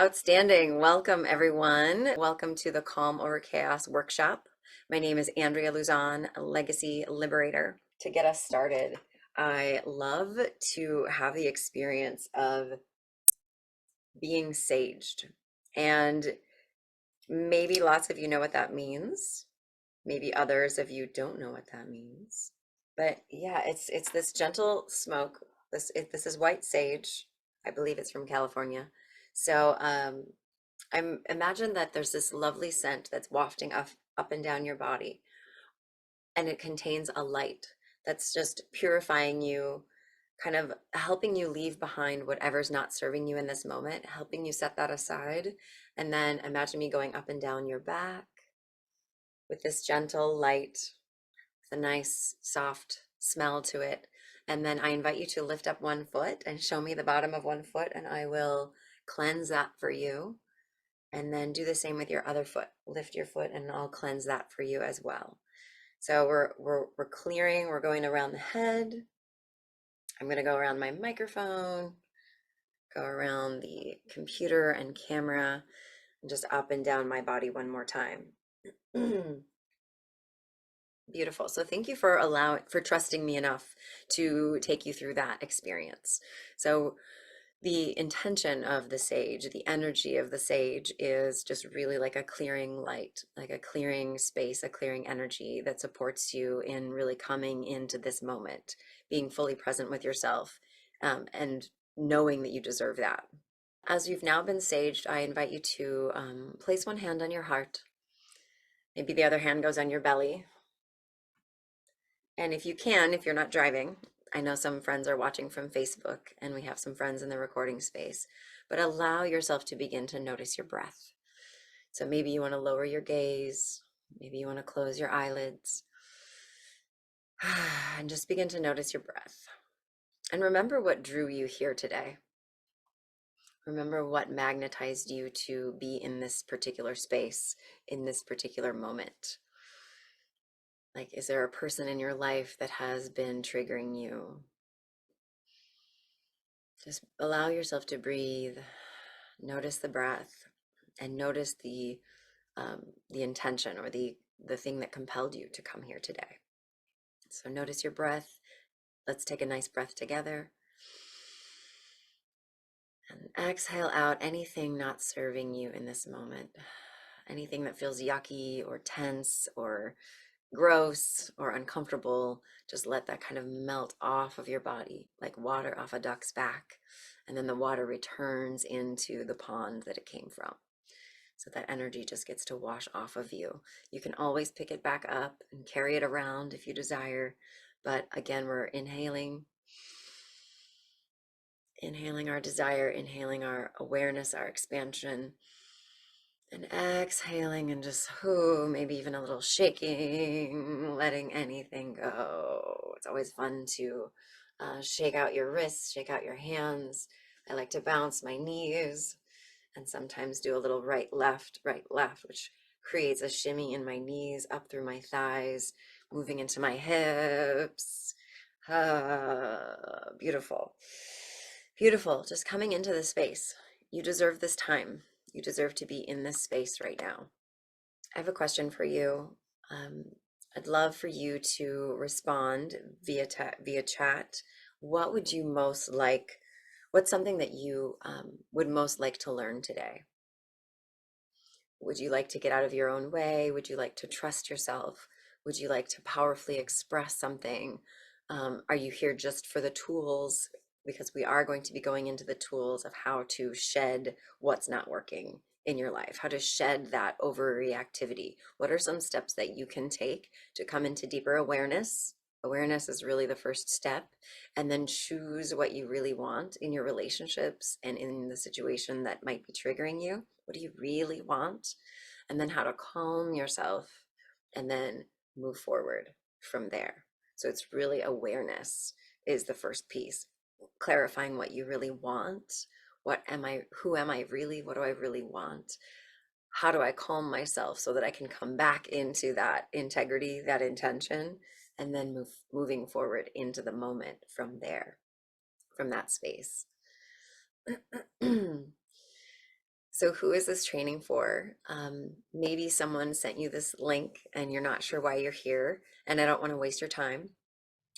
Outstanding. Welcome, everyone. Welcome to the Calm Over Chaos workshop. My name is Andrea Luzon, a Legacy Liberator. To get us started, I love to have the experience of being saged. And maybe lots of you know what that means. Maybe others of you don't know what that means. But yeah, it's this gentle smoke. This is white sage. I believe it's from California. So I'm imagine that there's this lovely scent that's wafting up and down your body, and it contains a light that's just purifying you, kind of helping you leave behind whatever's not serving you in this moment, helping you set that aside. And then imagine me going up and down your back with this gentle light, with a nice soft smell to it. And then I invite you to lift up one foot and show me the bottom of one foot, and I will cleanse that for you. And then do the same with your other foot. Lift your foot and I'll cleanse that for you as well. So we're clearing, we're going around the head. I'm going to go around my microphone, go around the computer and camera, and just up and down my body one more time. Beautiful. So thank you for trusting me enough to take you through that experience. So the intention of the sage, the energy of the sage is just really like a clearing light, like a clearing space, a clearing energy that supports you in really coming into this moment, being fully present with yourself, and knowing that you deserve that. As you've now been saged, I invite you to place one hand on your heart. Maybe the other hand goes on your belly. And if you can, if you're not driving, I know some friends are watching from Facebook and we have some friends in the recording space, but allow yourself to begin to notice your breath. So maybe you want to lower your gaze, maybe you want to close your eyelids, and just begin to notice your breath. And remember what drew you here today. Remember what magnetized you to be in this particular space, in this particular moment. Like, is there a person in your life that has been triggering you? Just allow yourself to breathe, notice the breath, and notice the intention or the thing that compelled you to come here today. So notice your breath. Let's take a nice breath together. And exhale out anything not serving you in this moment. Anything that feels yucky or tense or gross or uncomfortable, just let that kind of melt off of your body like water off a duck's back. And then the water returns into the pond that it came from. So that energy just gets to wash off of you. You can always pick it back up and carry it around if you desire. But again, we're inhaling our desire, inhaling our awareness, our expansion, and exhaling and just, maybe even a little shaking, letting anything go. It's always fun to shake out your wrists, shake out your hands. I like to bounce my knees and sometimes do a little right, left, which creates a shimmy in my knees, up through my thighs, moving into my hips. Beautiful. Beautiful. Just coming into the space. You deserve this time. You deserve to be in this space right now. I have a question for you. I'd love for you to respond via chat. What would you most like? What's something that you would most like to learn today? Would you like to get out of your own way? Would you like to trust yourself? Would you like to powerfully express something? Are you here just for the tools? Because we are going to be going into the tools of how to shed what's not working in your life, how to shed that overreactivity. What are some steps that you can take to come into deeper awareness? Awareness is really the first step, and then choose what you really want in your relationships and in the situation that might be triggering you. What do you really want? And then how to calm yourself and then move forward from there. So it's really awareness is the first piece, clarifying what you really want. Who am I really? What do I really want? How do I calm myself so that I can come back into that integrity, that intention, and then moving forward into the moment from there, from that space. So who is this training for? Maybe someone sent you this link and you're not sure why you're here, and I don't want to waste your time,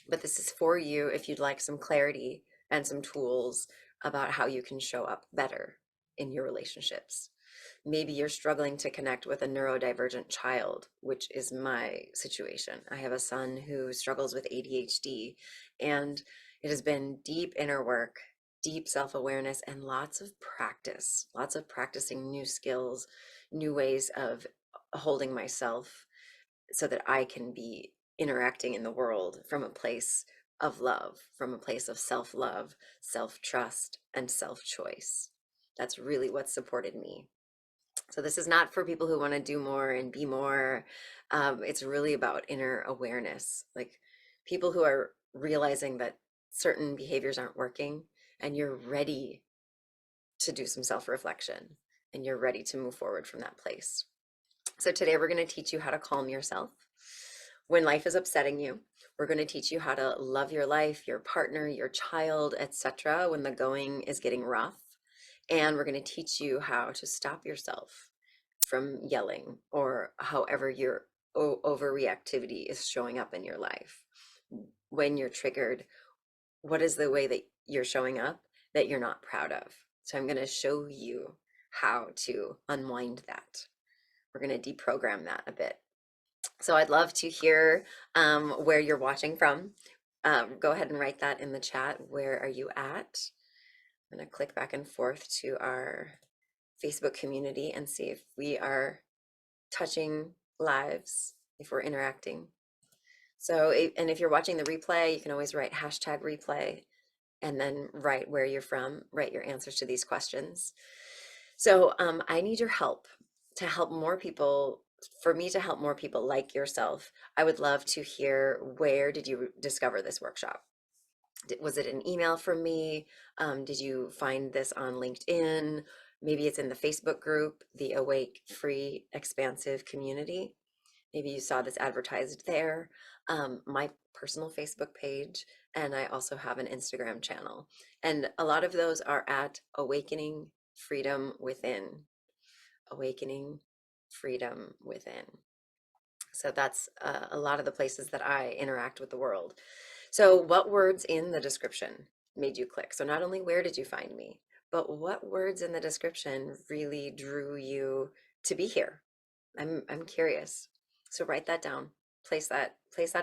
but this is for you if you'd like some clarity and some tools about how you can show up better in your relationships. Maybe you're struggling to connect with a neurodivergent child, which is my situation. I have a son who struggles with ADHD, and it has been deep inner work, deep self-awareness, and lots of practice, lots of practicing new skills, new ways of holding myself so that I can be interacting in the world from a place of love, from a place of self-love, self-trust, and self-choice. That's really what supported me. So this is not for people who want to do more and be more. It's really about inner awareness, like people who are realizing that certain behaviors aren't working and you're ready to do some self-reflection and you're ready to move forward from that place. So today we're going to teach you how to calm yourself when life is upsetting you. We're going to teach you how to love your life, your partner, your child, etc. when the going is getting rough. And we're going to teach you how to stop yourself from yelling or however your overreactivity is showing up in your life. When you're triggered, what is the way that you're showing up that you're not proud of? So I'm going to show you how to unwind that. We're going to deprogram that a bit. So I'd love to hear where you're watching from. Go ahead and write that in the chat. Where are you at? I'm going to click back and forth to our Facebook community and see if we are touching lives, if we're interacting. So, and if you're watching the replay, you can always write hashtag replay and then write where you're from, write your answers to these questions. So I need your help to help more people, for me to help more people like yourself. I would love to hear, where did you discover this workshop? Was it an email from me? Did you find this on LinkedIn? Maybe it's in the Facebook group, the Awake Free Expansive Community. Maybe you saw this advertised there. My personal Facebook page, and I also have an Instagram channel. And a lot of those are at Awakening Freedom Within. Awakening Freedom Within. So that's a lot of the places that I interact with the world. So what words in the description made you click? So not only where did you find me, but what words in the description really drew you to be here? I'm curious. So write that down. Place that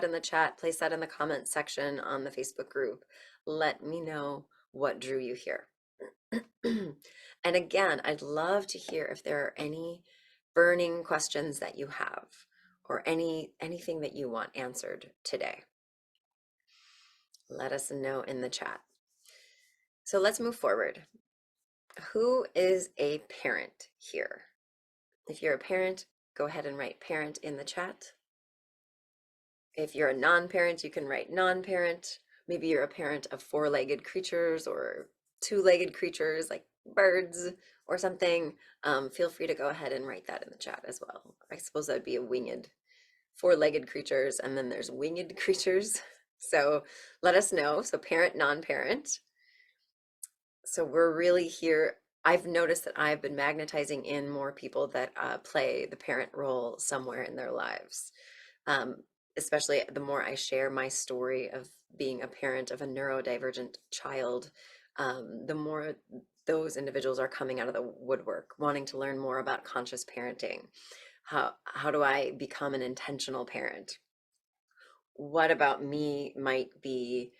in the chat, place that in the comment section on the Facebook group. Let me know what drew you here. And again, I'd love to hear if there are any burning questions that you have or anything that you want answered today. Let us know in the chat. So let's move forward. Who is a parent here? If you're a parent, go ahead and write parent in the chat. If you're a non-parent, you can write non-parent. Maybe you're a parent of four-legged creatures or two-legged creatures like birds or something. Feel free to go ahead and write that in the chat as well. I suppose that would be a winged, four-legged creatures, and then there's winged creatures. So let us know. So parent, non-parent. So we're really here. I've noticed that I've been magnetizing in more people that play the parent role somewhere in their lives. Especially the more I share my story of being a parent of a neurodivergent child, the more those individuals are coming out of the woodwork, wanting to learn more about conscious parenting. How do I become an intentional parent? What about me might be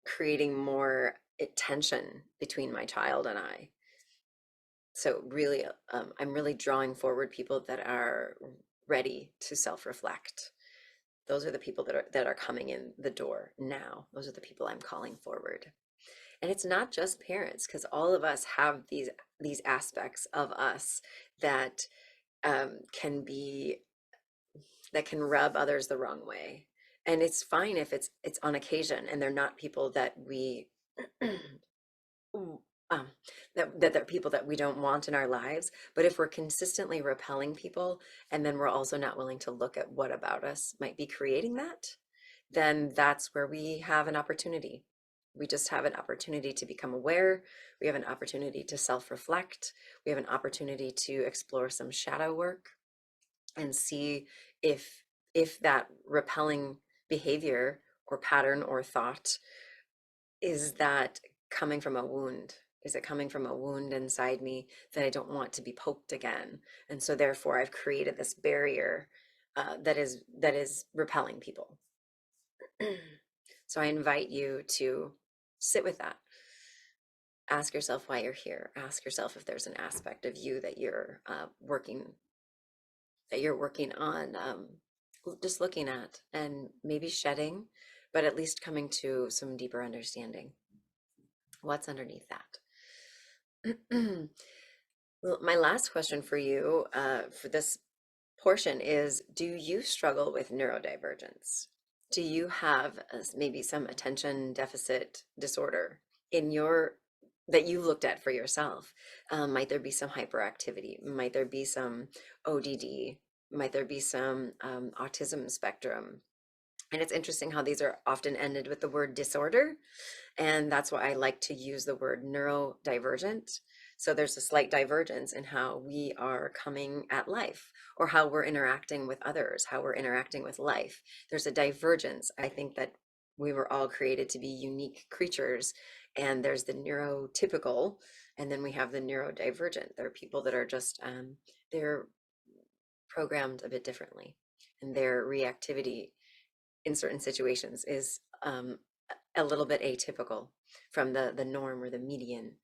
creating more tension between my child and I? So really, I'm really drawing forward people that are ready to self-reflect. Those are the people that are coming in the door now. Those are the people I'm calling forward. And it's not just parents, because all of us have these aspects of us that can be that can rub others the wrong way. And it's fine if it's on occasion and they're not people that we um, that they're people that we don't want in our lives. But if we're consistently repelling people, and then we're also not willing to look at what about us might be creating that, then that's where we have an opportunity. We just have an opportunity to become aware. We have an opportunity to self-reflect. We have an opportunity to explore some shadow work and see if that repelling behavior or pattern or thought, is that coming from a wound? Is it coming from a wound inside me that I don't want to be poked again? And so therefore I've created this barrier that is repelling people. So I invite you to sit with that. Ask yourself why you're here. Ask yourself if there's an aspect of you that you're working on, just looking at and maybe shedding, but at least coming to some deeper understanding. What's underneath that? Well, my last question for you, for this portion is, do you struggle with neurodivergence? Do you have maybe some attention deficit disorder in your that you looked at for yourself? Might there be some hyperactivity? Might there be some ODD? Might there be some autism spectrum? And it's interesting how these are often ended with the word disorder. And that's why I like to use the word neurodivergent. So there's a slight divergence in how we are coming at life or how we're interacting with others, how we're interacting with life. There's a divergence. I think that we were all created to be unique creatures. And there's the neurotypical, and then we have the neurodivergent. There are people that are just, they're programmed a bit differently, and their reactivity in certain situations is a little bit atypical from the norm or the median.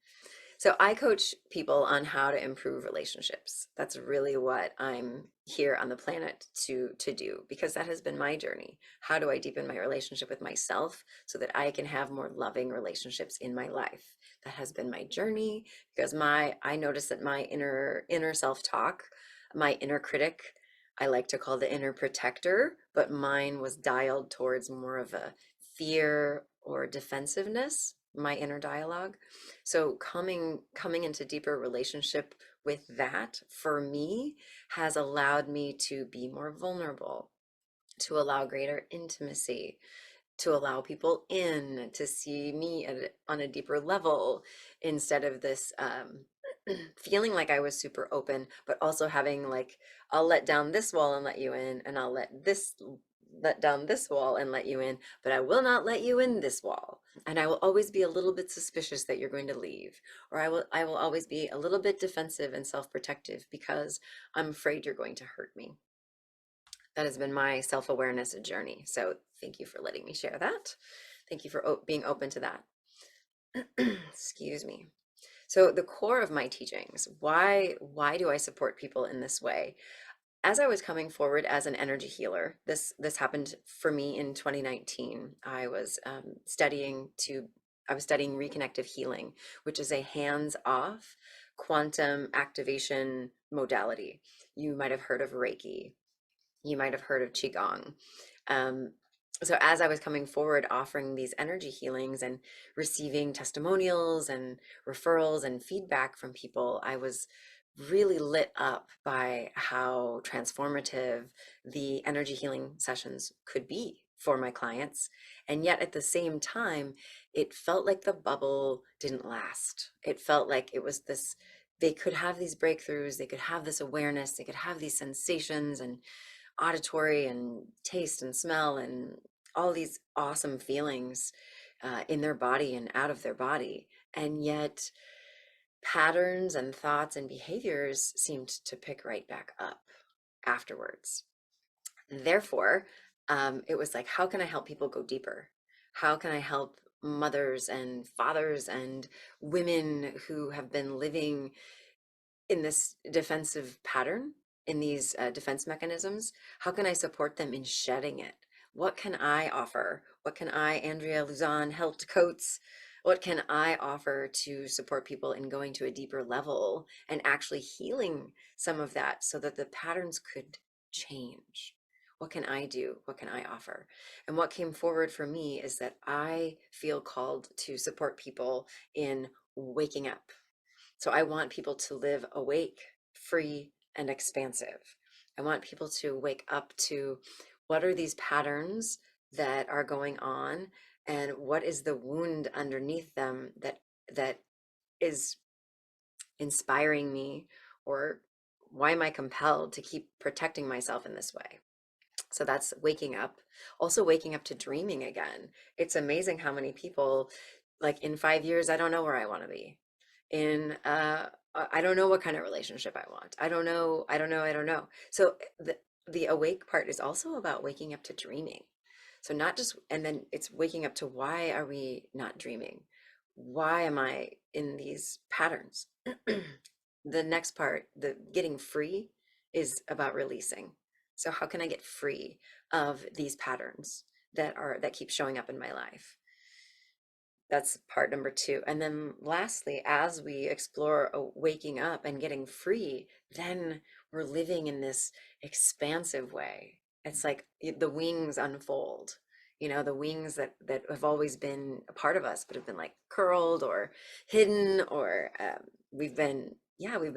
So I coach people on how to improve relationships. That's really what I'm here on the planet to do, because that has been my journey. How do I deepen my relationship with myself so that I can have more loving relationships in my life? That has been my journey, because I notice that my inner self-talk, my inner critic, I like to call the inner protector, but mine was dialed towards more of a fear or defensiveness, my inner dialogue. So coming into deeper relationship with that for me has allowed me to be more vulnerable, to allow greater intimacy, to allow people in to see me on a deeper level, instead of this feeling like I was super open, but also having like, I'll let down this wall and let you in, and I'll let down this wall and let you in, but I will not let you in this wall. And I will always be a little bit suspicious that you're going to leave, or I will always be a little bit defensive and self-protective because I'm afraid you're going to hurt me. That has been my self-awareness journey. So thank you for letting me share that. Thank you for being open to that. Excuse me. So the core of my teachings, why do I support people in this way? As I was coming forward as an energy healer, this happened for me in 2019. I was studying reconnective healing, which is a hands-off quantum activation modality. You might have heard of Reiki. You might have heard of Qigong. Um, so as I was coming forward offering these energy healings and receiving testimonials and referrals and feedback from people, I was really lit up by how transformative the energy healing sessions could be for my clients. And yet at the same time, it felt like the bubble didn't last. It felt like it was this, they could have these breakthroughs, they could have this awareness, they could have these sensations and auditory and taste and smell and all these awesome feelings in their body and out of their body. And yet patterns and thoughts and behaviors seemed to pick right back up afterwards. Therefore, it was like, how can I help people go deeper? How can I help mothers and fathers and women who have been living in this defensive pattern, in these defense mechanisms? How can I support them in shedding it? What can I offer? What can I, Andrea Luzon, Health Coats, what can I offer to support people in going to a deeper level and actually healing some of that so that the patterns could change? What can I do? What can I offer? And what came forward for me is that I feel called to support people in waking up. So I want people to live awake, free, and expansive. I want people to wake up to, what are these patterns that are going on, and what is the wound underneath them that is inspiring me, or why am I compelled to keep protecting myself in this way? So that's waking up. Also, waking up to dreaming again. It's amazing how many people, like, in 5 years, I don't know where I want to be. In I don't know what kind of relationship I want. I don't know. I don't know. I don't know. So the awake part is also about waking up to dreaming. So not just, and then it's waking up to, why are we not dreaming? Why am I in these patterns? The next part, the getting free, is about releasing. So how can I get free of these patterns that keep showing up in my life? That's part number two. And then lastly, as we explore waking up and getting free, then we're living in this expansive way. It's like the wings unfold, the wings that have always been a part of us, but have been like curled or hidden, or we've been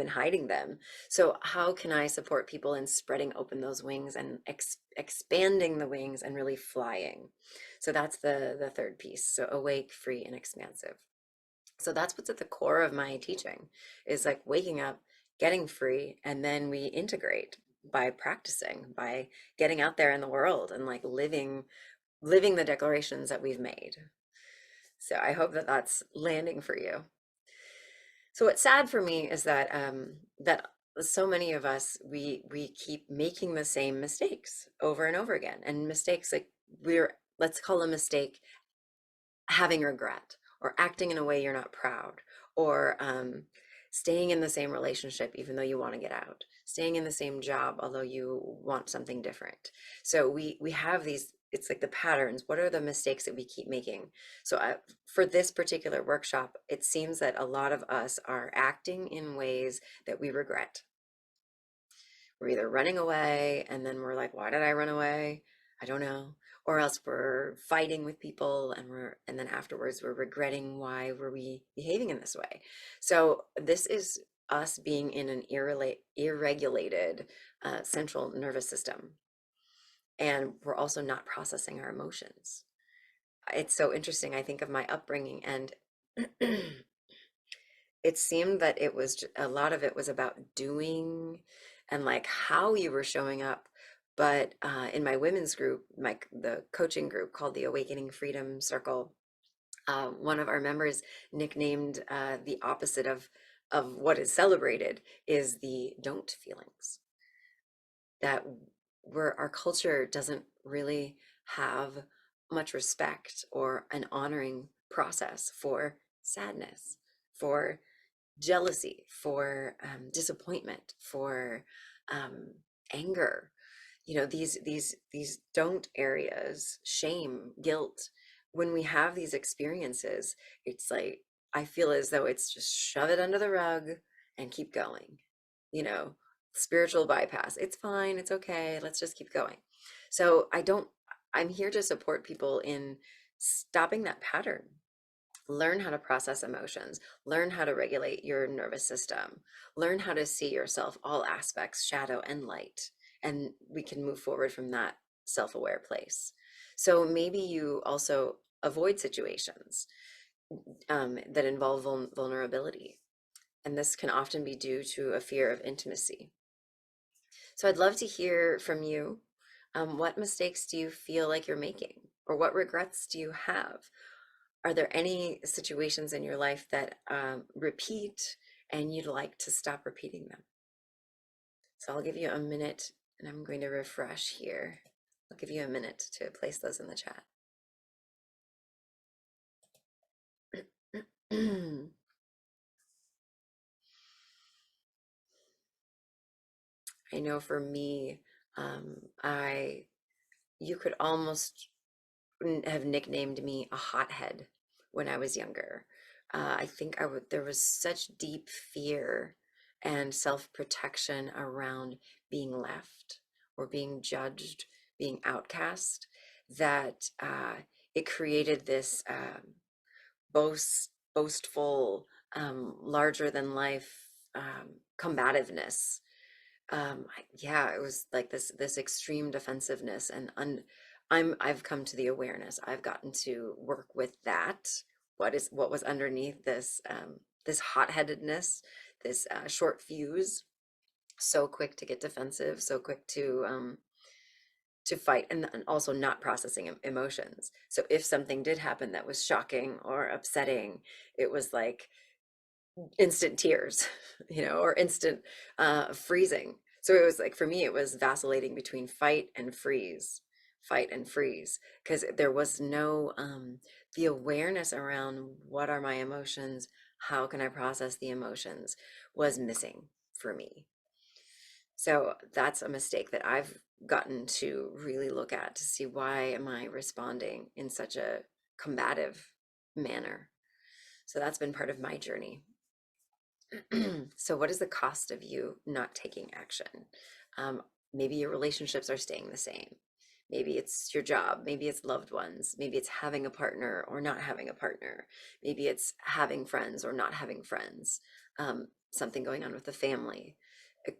hiding them. So how can I support people in spreading open those wings and expanding the wings and really flying? So that's the third piece. So awake, free, and expansive. So that's what's at the core of my teaching, is like waking up, getting free, and then we integrate by practicing, by getting out there in the world and like living the declarations that we've made. So I hope that that's landing for you. So what's sad for me is that so many of us, we keep making the same mistakes over and over again. And mistakes, like, let's call a mistake having regret, or acting in a way you're not proud, or staying in the same relationship even though you want to get out, staying in the same job although you want something different. So we have these, it's like the patterns. What are the mistakes that we keep making? So for this particular workshop, it seems that a lot of us are acting in ways that we regret. We're either running away and then we're like, why did I run away? I don't know. Or else we're fighting with people, and then afterwards we're regretting, why were we behaving in this way? So this is us being in an irregulated central nervous system. And we're also not processing our emotions. It's so interesting. I think of my upbringing, and it seemed that a lot of it was about doing, and like how you were showing up. But in my women's group, the coaching group called the Awakening Freedom Circle, one of our members nicknamed the opposite of what is celebrated is the don't feelings. That where our culture doesn't really have much respect or an honoring process for sadness, for jealousy, for disappointment, for anger. These don't areas, shame, guilt. When we have these experiences, it's like, I feel as though it's just shove it under the rug and keep going. You know, spiritual bypass. It's fine. It's okay. Let's just keep going. So I'm here to support people in stopping that pattern. Learn how to process emotions, learn how to regulate your nervous system, learn how to see yourself, all aspects, shadow and light, and we can move forward from that self-aware place. So maybe you also avoid situations that involve vulnerability, and this can often be due to a fear of intimacy. So I'd love to hear from you. What mistakes do you feel like you're making, or what regrets do you have? Are there any situations in your life that repeat and you'd like to stop repeating them? So I'll give you a minute, and I'm going to refresh here. I'll give you a minute to place those in the chat. I know for me, you could almost have nicknamed me a hothead when I was younger. I think there was such deep fear and self-protection around being left or being judged, being outcast, that it created this boastful, larger than life combativeness. Yeah, it was like this extreme defensiveness and I've come to the awareness. I've gotten to work with that. What was underneath this this hot-headedness, this short fuse, so quick to get defensive, so quick to fight, and also not processing emotions. So if something did happen that was shocking or upsetting, it was like instant tears, or instant freezing. So it was like, for me, it was vacillating between fight and freeze, because there was no the awareness around what are my emotions, how can I process the emotions, was missing for me. So that's a mistake that I've gotten to really look at, to see, why am I responding in such a combative manner? So that's been part of my journey. So what is the cost of you not taking action? Um, Maybe your relationships are staying the same. Maybe it's your job. Maybe it's loved ones. Maybe it's having a partner or not having a partner. Maybe it's having friends or not having friends. Something going on with the family.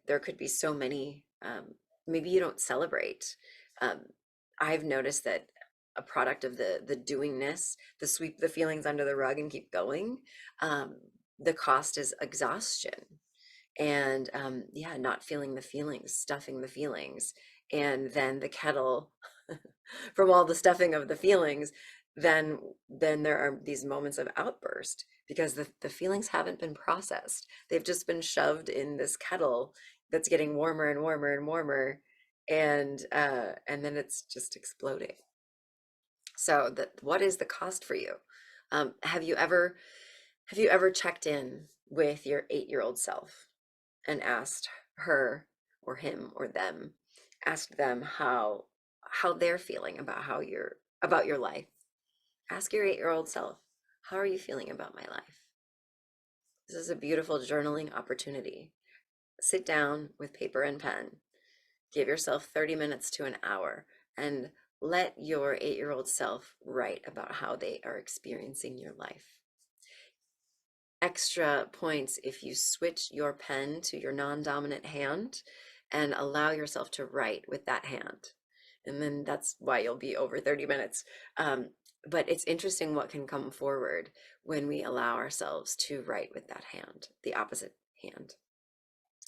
There could be so many. Maybe you don't celebrate. Um, I've noticed that a product of the doingness, the sweep the feelings under the rug and keep going. Um, the cost is exhaustion, and yeah, not feeling the feelings, stuffing the feelings, and then the kettle from all the stuffing of the feelings, then there are these moments of outburst, because the feelings haven't been processed. They've just been shoved in this kettle that's getting warmer and warmer and warmer, and then it's just exploding. So that, what is the cost for you? Have you ever checked in with your 8-year-old self and asked her or him or them, asked them how they're feeling about about your life? Ask your 8-year-old self, how are you feeling about my life? This is a beautiful journaling opportunity. Sit down with paper and pen. Give yourself 30 minutes to an hour and let your 8-year-old self write about how they are experiencing your life. Extra points if you switch your pen to your non-dominant hand and allow yourself to write with that hand. And then that's why you'll be over 30 minutes. But it's interesting what can come forward when we allow ourselves to write with that hand, the opposite hand.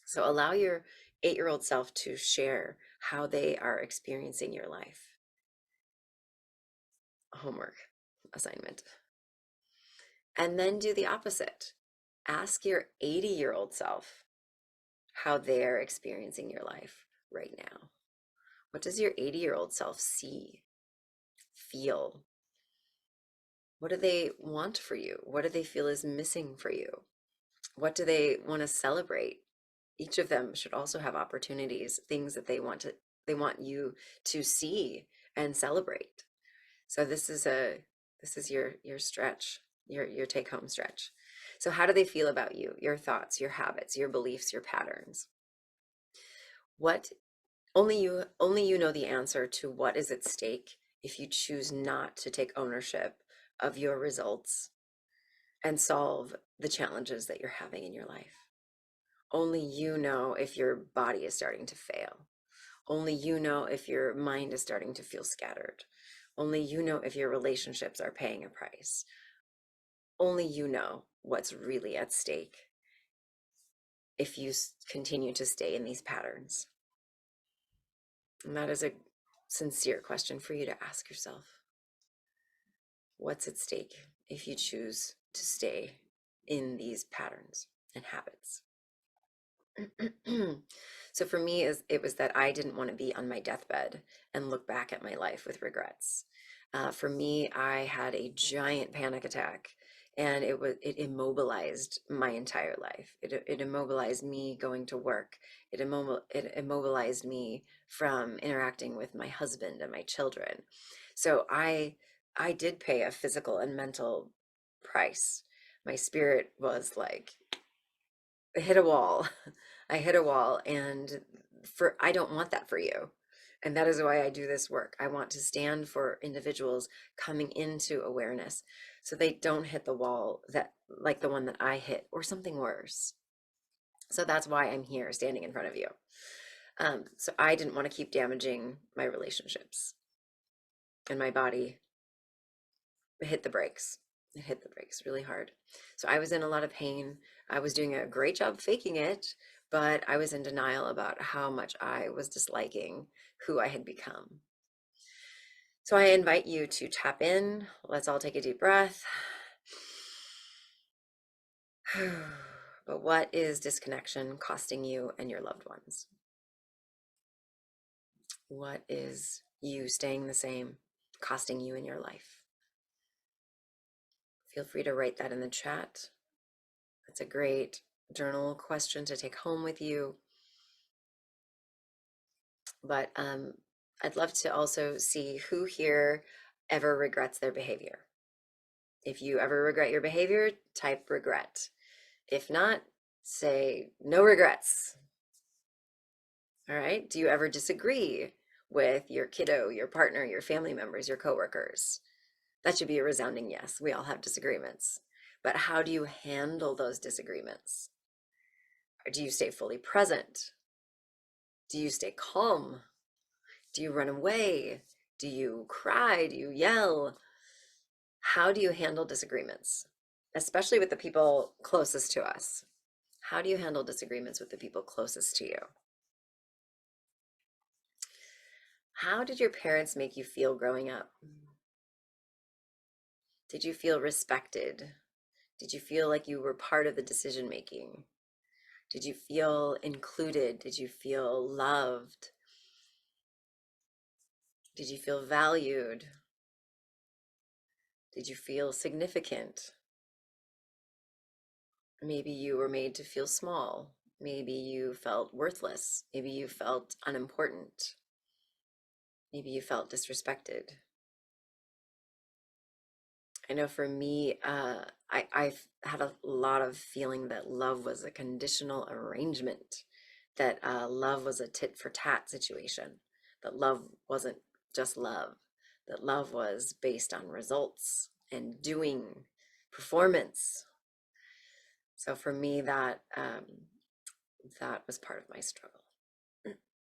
So allow your 8-year-old self to share how they are experiencing your life. Homework assignment. And then do the opposite. Ask your 80-year-old self how they're experiencing your life right now. What does your 80-year-old self see, feel? What do they want for you? What do they feel is missing for you? What do they want to celebrate? Each of them should also have opportunities, things that they want you to see and celebrate. So this is your stretch, your take home stretch. So how do they feel about you, your thoughts, your habits, your beliefs, your patterns? What Only you know the answer to what is at stake if you choose not to take ownership of your results and solve the challenges that you're having in your life. Only you know if your body is starting to fail. Only you know if your mind is starting to feel scattered. Only you know if your relationships are paying a price. Only you know what's really at stake if you continue to stay in these patterns. And that is a sincere question for you to ask yourself. What's at stake if you choose to stay in these patterns and habits? So for me, it was that I didn't want to be on my deathbed and look back at my life with regrets. For me, I had a giant panic attack, and it immobilized my entire life. It immobilized me going to work. It immobilized me from interacting with my husband and my children. So I did pay a physical and mental price. My spirit was like, I hit a wall. I hit a wall, and I don't want that for you. And that is why I do this work. I want to stand for individuals coming into awareness so they don't hit the wall that, like the one that I hit, or something worse. So that's why I'm here standing in front of you. So I didn't want to keep damaging my relationships. and my body hit the brakes. It hit the brakes really hard. So I was in a lot of pain. I was doing a great job faking it, but I was in denial about how much I was disliking who I had become. So I invite you to tap in. Let's all take a deep breath. But what is disconnection costing you and your loved ones? What is you staying the same costing you in your life? Feel free to write that in the chat. That's a great journal question to take home with you. But I'd love to also see who here ever regrets their behavior. If you ever regret your behavior, type regret. If not, say no regrets. All right. Do you ever disagree with your kiddo, your partner, your family members, your coworkers? That should be a resounding yes. We all have disagreements. But how do you handle those disagreements? Or do you stay fully present? Do you stay calm? Do you run away? Do you cry? Do you yell? How do you handle disagreements, especially with the people closest to us? How do you handle disagreements with the people closest to you? How did your parents make you feel growing up? Did you feel respected? Did you feel like you were part of the decision making? Did you feel included? Did you feel loved? Did you feel valued? Did you feel significant? Maybe you were made to feel small. Maybe you felt worthless. Maybe you felt unimportant. Maybe you felt disrespected. I know for me, I've had a lot of feeling that love was a conditional arrangement, that love was a tit for tat situation, that love wasn't just love, that love was based on results and doing, performance. So for me, that was part of my struggle.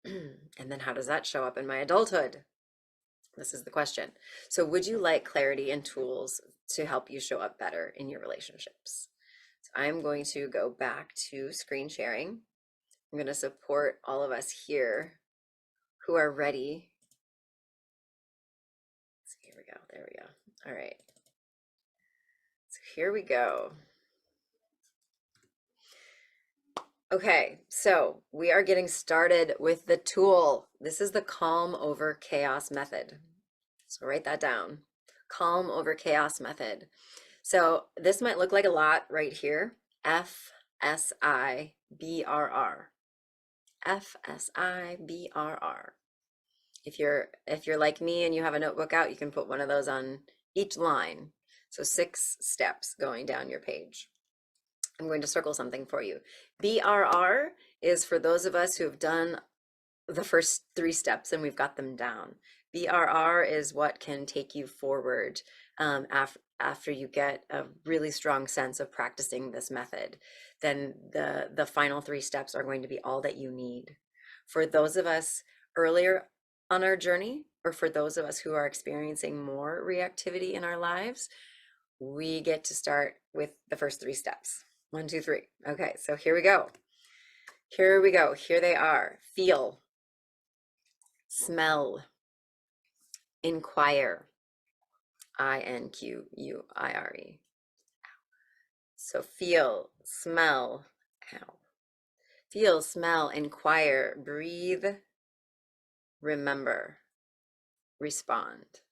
And then how does that show up in my adulthood? This is the question. So would you like clarity and tools to help you show up better in your relationships? So I'm going to go back to screen sharing. I'm going to support all of us here who are ready. So here we go. There we go. All right. So here we go. Okay, so we are getting started with the tool. This is the calm over chaos method. So write that down. Calm over chaos method. So this might look like a lot right here. FSIBRR. FSIBRR. If you're like me and you have a notebook out, you can put one of those on each line. So 6 steps going down your page. I'm going to circle something for you. BRR is for those of us who have done the first 3 steps and we've got them down. BRR is what can take you forward after you get a really strong sense of practicing this method. Then the final 3 steps are going to be all that you need. For those of us earlier on our journey, or for those of us who are experiencing more reactivity in our lives, we get to start with the first 3 steps. 1, 2, 3. Okay, so here we go. Here we go. Here they are. Feel, smell, inquire, INQUIRE. So feel, smell, ow. Feel, smell, inquire, breathe, remember, respond.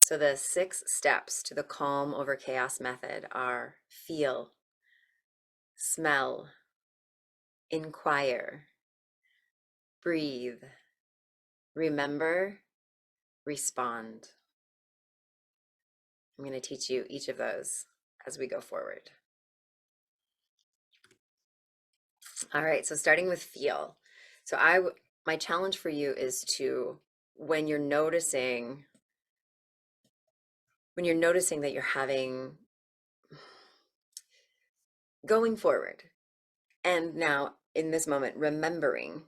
So the 6 steps to the calm over chaos method are feel, smell, inquire, breathe, remember, respond. I'm going to teach you each of those as we go forward. All right, so starting with feel. So my challenge for you is to, when you're noticing that you're having, going forward, and now in this moment, remembering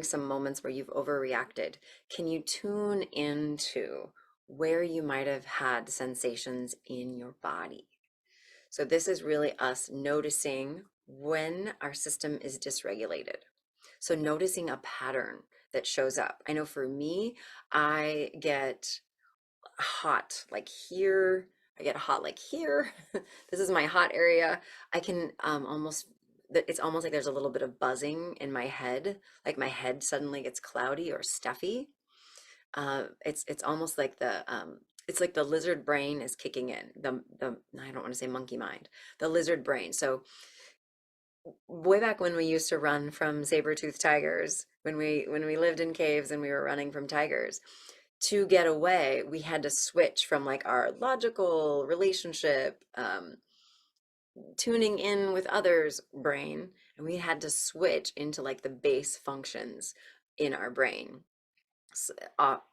some moments where you've overreacted, can you tune into where you might have had sensations in your body? So this is really us noticing when our system is dysregulated. So noticing a pattern that shows up. I know for me, I get hot like here. I get hot like here. This is my hot area. I can it's almost like there's a little bit of buzzing in my head, like my head suddenly gets cloudy or stuffy. It's almost like it's like the lizard brain is kicking in. The I don't want to say monkey mind, the lizard brain. So way back when we used to run from saber-toothed tigers, when we lived in caves and we were running from tigers, to get away, we had to switch from like our logical relationship, tuning in with others brain, and we had to switch into like the base functions in our brain.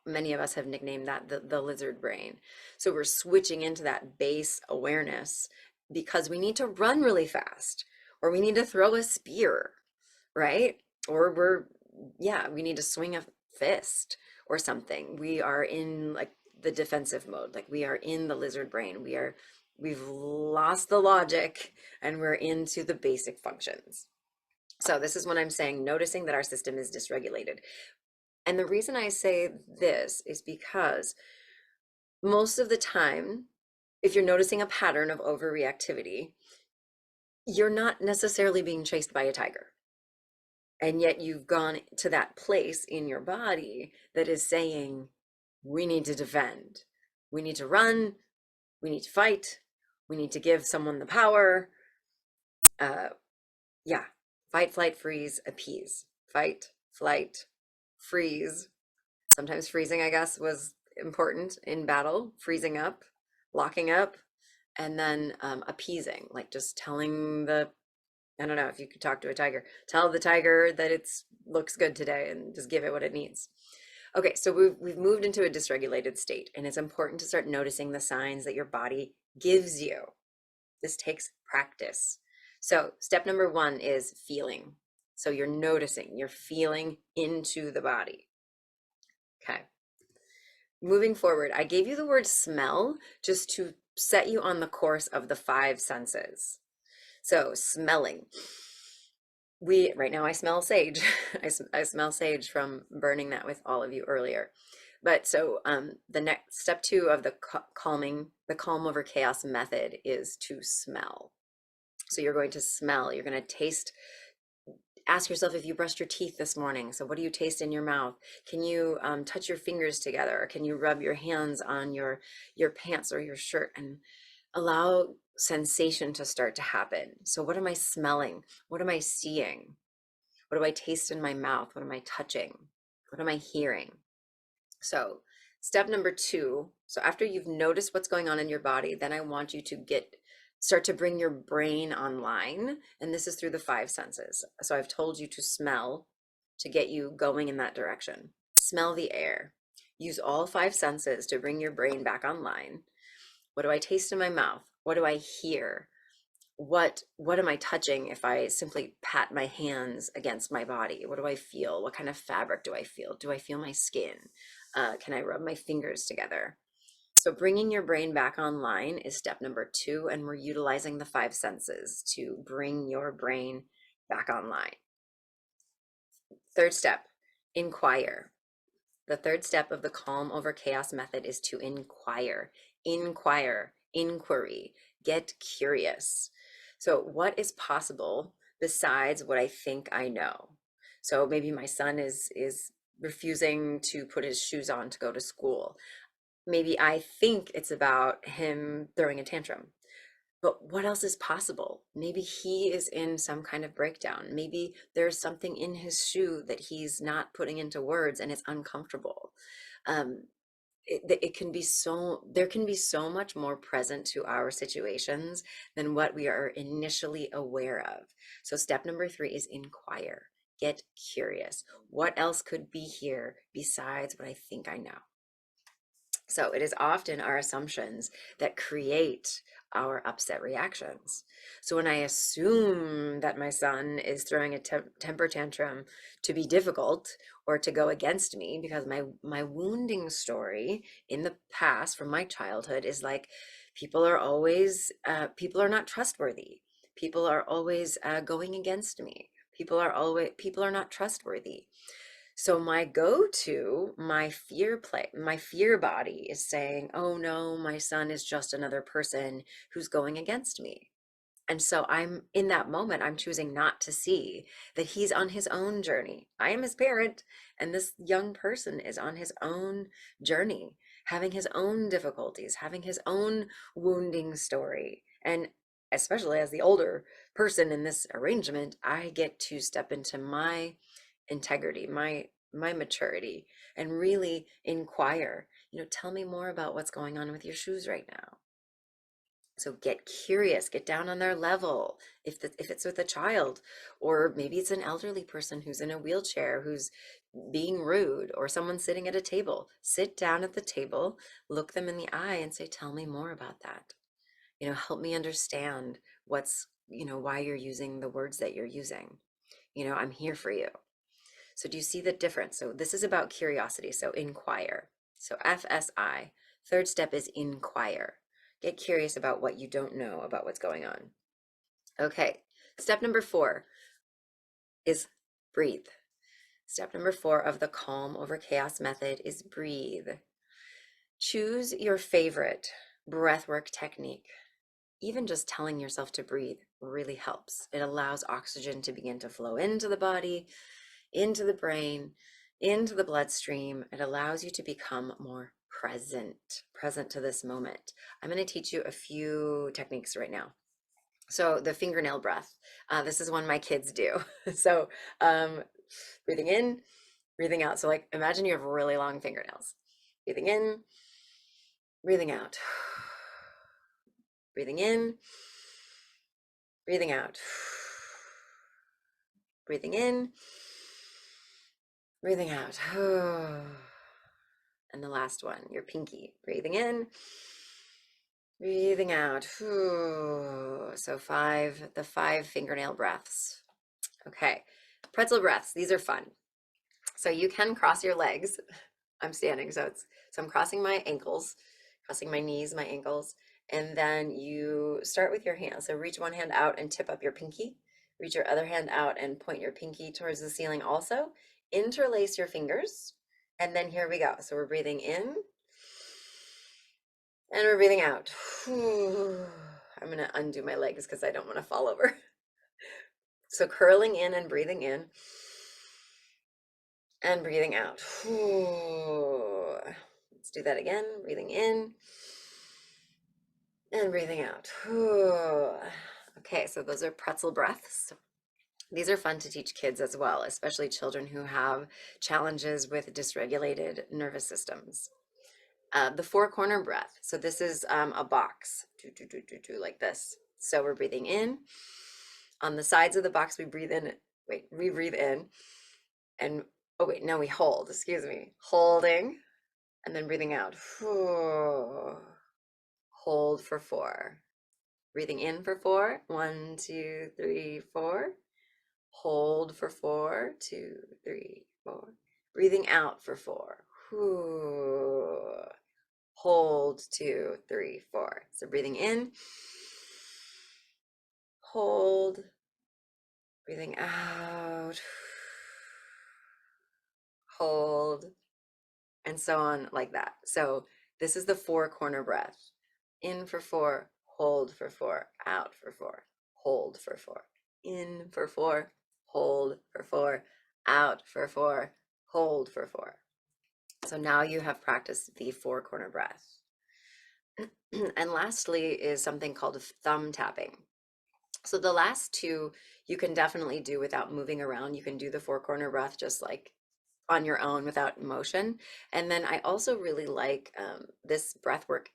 Many of us have nicknamed that the lizard brain. So we're switching into that base awareness because we need to run really fast, or we need to throw a spear, right? Or yeah, we need to swing a fist or something. We are in like the defensive mode, like we are in the lizard brain. We've lost the logic and we're into the basic functions. So this is when I'm saying noticing that our system is dysregulated. And the reason I say this is because most of the time, if you're noticing a pattern of overreactivity, you're not necessarily being chased by a tiger. And yet you've gone to that place in your body that is saying, we need to defend, we need to run, we need to fight, we need to give someone the power. Uh, yeah, fight, flight, freeze, appease. Fight, flight, freeze. Sometimes freezing, I guess, was important in battle, freezing up, locking up, and then appeasing, like just telling I don't know if you could talk to a tiger, tell the tiger that it's looks good today and just give it what it needs. Okay, so we've moved into a dysregulated state, and it's important to start noticing the signs that your body gives you. This takes practice. So step number one is feeling. So you're noticing, you're feeling into the body. Okay. Moving forward, I gave you the word smell just to set you on the course of the five senses. So smelling. Right now I smell sage. I smell sage from burning that with all of you earlier. But so the next step two of the calm over chaos method is to smell. So you're going to smell, you're going to taste. Ask yourself if you brushed your teeth this morning. So what do you taste in your mouth? Can you touch your fingers together? Or can you rub your hands on your pants or your shirt and allow sensation to start to happen? So what am I smelling? What am I seeing? What do I taste in my mouth? What am I touching? What am I hearing? So step number two, so after you've noticed what's going on in your body, then I want you to start to bring your brain online. And this is through the five senses. So I've told you to smell to get you going in that direction. Smell the air. Use all five senses to bring your brain back online. What do I taste in my mouth? What do I hear? What am I touching if I simply pat my hands against my body? What do I feel? What kind of fabric do I feel? Do I feel my skin? Can I rub my fingers together? So bringing your brain back online is step number two, and we're utilizing the five senses to bring your brain back online. Third step, inquire. The third step of the calm over chaos method is to inquire. Inquiry, get curious. So what is possible besides what I think I know? So maybe my son is refusing to put his shoes on to go to school. Maybe I think it's about him throwing a tantrum. But what else is possible? Maybe he is in some kind of breakdown. Maybe there's something in his shoe that he's not putting into words and it's uncomfortable. Um, it can be there can be so much more present to our situations than what we are initially aware of. So step number three is inquire, get curious. What else could be here besides what I think I know? So it is often our assumptions that create our upset reactions. So when I assume that my son is throwing a temper tantrum to be difficult or to go against me because my wounding story in the past from my childhood is like people are not trustworthy. People are always going against me. People are not trustworthy. So my go-to, my fear body is saying, "Oh no, my son is just another person who's going against me." And so I'm in that moment, I'm choosing not to see that he's on his own journey. I am his parent, and this young person is on his own journey, having his own difficulties, having his own wounding story. And especially as the older person in this arrangement, I get to step into my integrity, my maturity, and really inquire, tell me more about what's going on with your shoes right now. So get curious, get down on their level. If it's with a child, or maybe it's an elderly person who's in a wheelchair who's being rude, or someone sitting at a table, sit down at the table, look them in the eye and say, "Tell me more about that. Help me understand why you're using the words that you're using. I'm here for you." So do you see the difference? So this is about curiosity. So inquire. So FSI. Third step is inquire. Get curious about what you don't know about what's going on. Okay. Step number 4 is breathe. Step number 4 of the calm over chaos method is breathe. Choose your favorite breathwork technique. Even just telling yourself to breathe really helps. It allows oxygen to begin to flow into the body, into the brain, into the bloodstream. It allows you to become more present to this moment. I'm going to teach you a few techniques right now. So the fingernail breath, this is one my kids do. So breathing in, breathing out. So like imagine you have really long fingernails. Breathing in, breathing out. Breathing in, breathing out. Breathing in, breathing out. And the last one, your pinky. Breathing in, breathing out. So the 5 fingernail breaths. Okay, pretzel breaths. These are fun. So you can cross your legs. I'm standing, so I'm crossing my ankles, crossing my knees, my ankles, and then you start with your hands. So reach one hand out and tip up your pinky. Reach your other hand out and point your pinky towards the ceiling also. Interlace your fingers, and then here we go. So we're breathing in, and we're breathing out. I'm gonna undo my legs because I don't want to fall over. So curling in and breathing in, and breathing out. Let's do that again. Breathing in and breathing out. Okay, so those are pretzel breaths. These are fun to teach kids as well, especially children who have challenges with dysregulated nervous systems. The 4-corner breath. So this is a box, like this. So we're breathing in. On the sides of the box, we breathe in. We breathe in, and oh wait, no, we hold. Excuse me, holding, and then breathing out. Hold for 4. Breathing in for 4. 1, 2, 3, 4. Hold for 4. 2, 3, 4. Breathing out for 4. Hold 2, 3, 4. So breathing in, hold, breathing out, hold, and so on like that. So this is the 4-corner breath. In for 4, hold for 4, out for 4, hold for 4. In for 4, hold for 4, out for 4, hold for 4. So now you have practiced the 4-corner breath. And lastly is something called thumb tapping. So the last 2 you can definitely do without moving around. You can do the 4-corner breath just like on your own without motion. And then I also really like this breathwork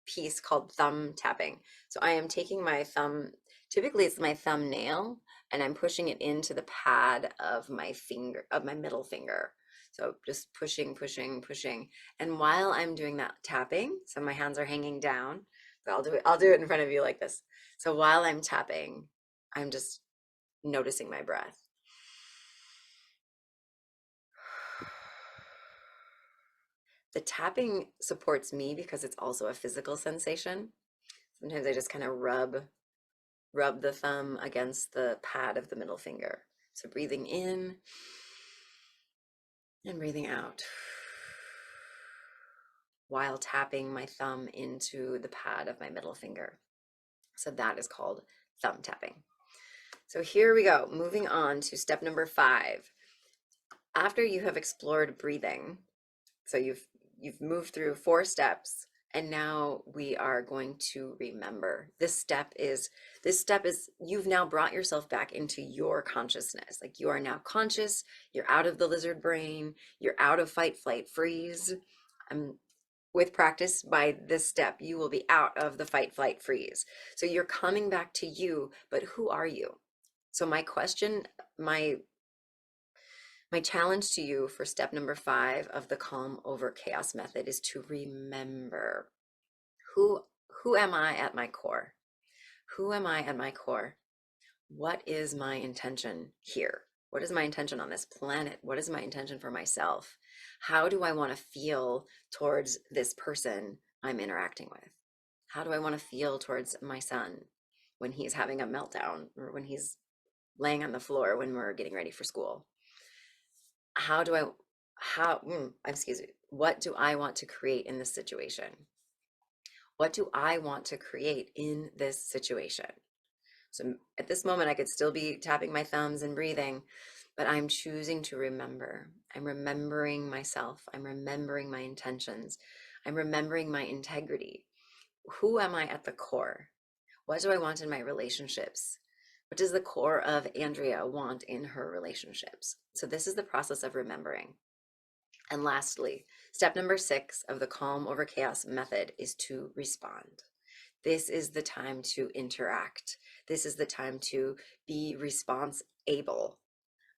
piece called thumb tapping. So I am taking my thumb, typically it's my thumbnail, and I'm pushing it into the pad of my finger, of my middle finger. So just pushing, pushing, pushing. And while I'm doing that tapping, so my hands are hanging down, but I'll do it in front of you like this. So while I'm tapping, I'm just noticing my breath. The tapping supports me because it's also a physical sensation. Sometimes I just kind of rub the thumb against the pad of the middle finger. So breathing in and breathing out while tapping my thumb into the pad of my middle finger. So that is called thumb tapping. So here we go, moving on to step number 5. After you have explored breathing, so you've moved through 4 steps, and now we are going to remember. This step is you've now brought yourself back into your consciousness. Like you are now conscious, you're out of the lizard brain, you're out of fight, flight, freeze. With practice, by this step, you will be out of the fight, flight, freeze. So you're coming back to you, but who are you? So my question, my challenge to you for step number 5 of the calm over chaos method is to remember who who am I at my core? Who am I at my core? What is my intention here? What is my intention on this planet? What is my intention for myself? How do I want to feel towards this person I'm interacting with? How do I want to feel towards my son when he's having a meltdown or when he's laying on the floor when we're getting ready for school? How do I, excuse me, what do I want to create in this situation? What do I want to create in this situation? So at this moment, I could still be tapping my thumbs and breathing, but I'm choosing to remember. I'm remembering myself. I'm remembering my intentions. I'm remembering my integrity. Who am I at the core? What do I want in my relationships? What does the core of Andrea want in her relationships? So this is the process of remembering. And lastly, step number 6 of the calm over chaos method is to respond. This is the time to interact. This is the time to be response able.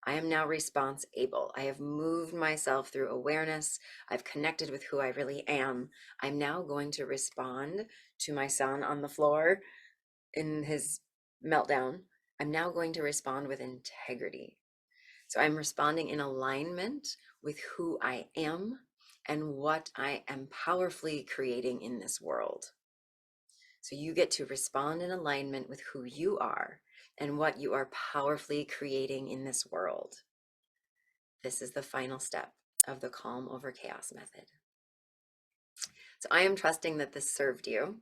I am now response able. I have moved myself through awareness. I've connected with who I really am. I'm now going to respond to my son on the floor in his meltdown. I'm now going to respond with integrity. So I'm responding in alignment with who I am and what I am powerfully creating in this world. So you get to respond in alignment with who you are and what you are powerfully creating in this world. This is the final step of the calm over chaos method. So I am trusting that this served you.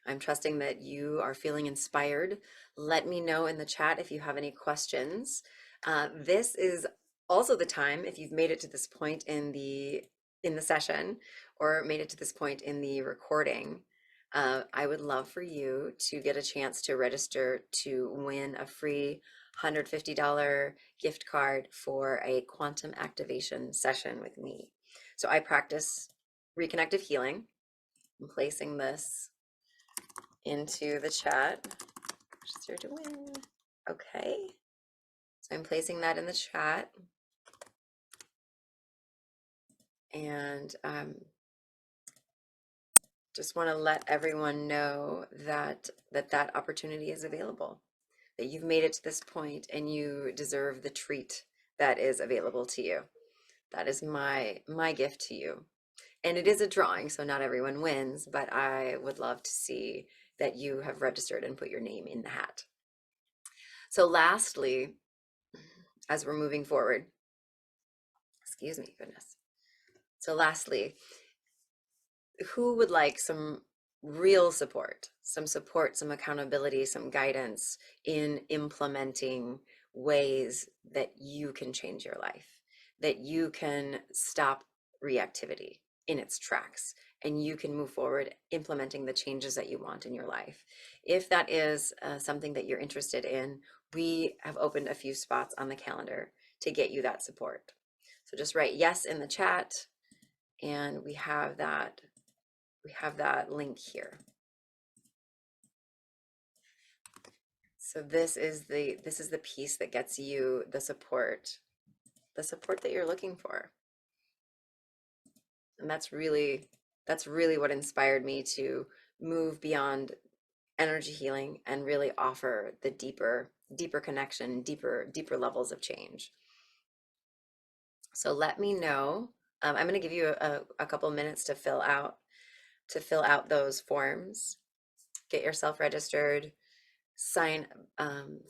I'm trusting that you are feeling inspired. Let me know in the chat if you have any questions. This is also the time, if you've made it to this point in the session or made it to this point in the recording, I would love for you to get a chance to register to win a free $150 gift card for a quantum activation session with me. So I practice reconnective healing. I'm placing this into the chat. Register to win. Okay. So I'm placing that in the chat. And just want to let everyone know that that opportunity is available, that you've made it to this point and you deserve the treat that is available to you. That is my gift to you. And it is a drawing, so not everyone wins, but I would love to see that you have registered and put your name in the hat. So lastly, as we're moving forward, excuse me, goodness. So lastly, who would like some real support, some accountability, some guidance in implementing ways that you can change your life, that you can stop reactivity in its tracks, and you can move forward implementing the changes that you want in your life? If that is something that you're interested in, we have opened a few spots on the calendar to get you that support. So just write yes in the chat, and we have that link here. So this is the piece that gets you the support that you're looking for. And that's really what inspired me to move beyond energy healing and really offer the deeper connection, deeper levels of change. So let me know. I'm going to give you a couple minutes to fill out those forms, get yourself registered, sign,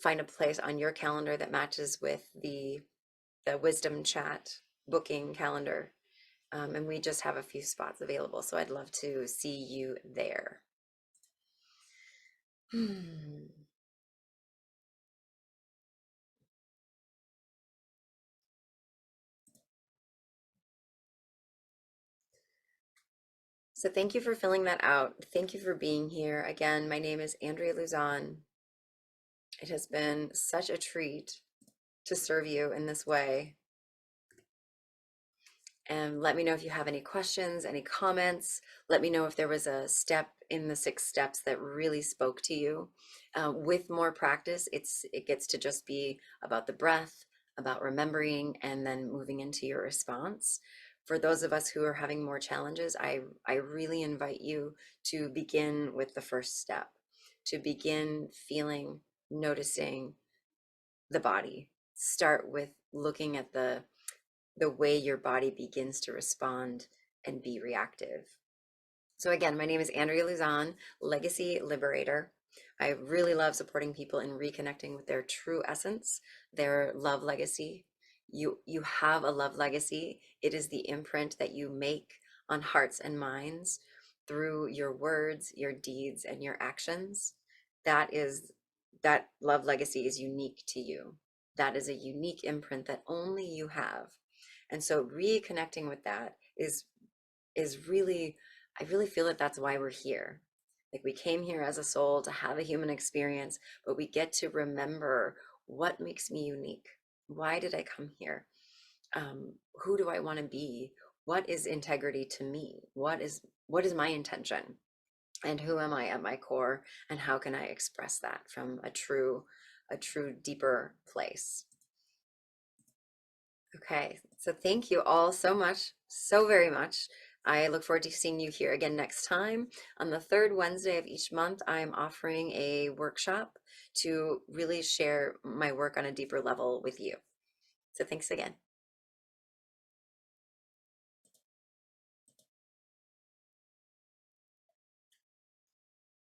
find a place on your calendar that matches with the wisdom chat booking calendar. And we just have a few spots available, so I'd love to see you there. So thank you for filling that out. Thank you for being here. Again, my name is Andrea Luzon. It has been such a treat to serve you in this way. And let me know if you have any questions, any comments. Let me know if there was a step in the 6 steps that really spoke to you. With more practice, it gets to just be about the breath, about remembering, and then moving into your response. For those of us who are having more challenges, I really invite you to begin with the first step, to begin feeling, noticing the body. Start with looking at the way your body begins to respond and be reactive. So again, my name is Andrea Luzon, Legacy Liberator. I really love supporting people in reconnecting with their true essence, their love legacy. You have a love legacy. It is the imprint that you make on hearts and minds through your words, your deeds, and your actions. That love legacy is unique to you. That is a unique imprint that only you have. And so reconnecting with that is really, I really feel that that's why we're here. Like we came here as a soul to have a human experience, but we get to remember what makes me unique. Why did I come here? Who do I want to be? What is integrity to me? What is my intention? And who am I at my core? And how can I express that from a true deeper place? Okay, so thank you all so much, so very much. I look forward to seeing you here again next time. On the third Wednesday of each month, I'm offering a workshop to really share my work on a deeper level with you. So thanks again.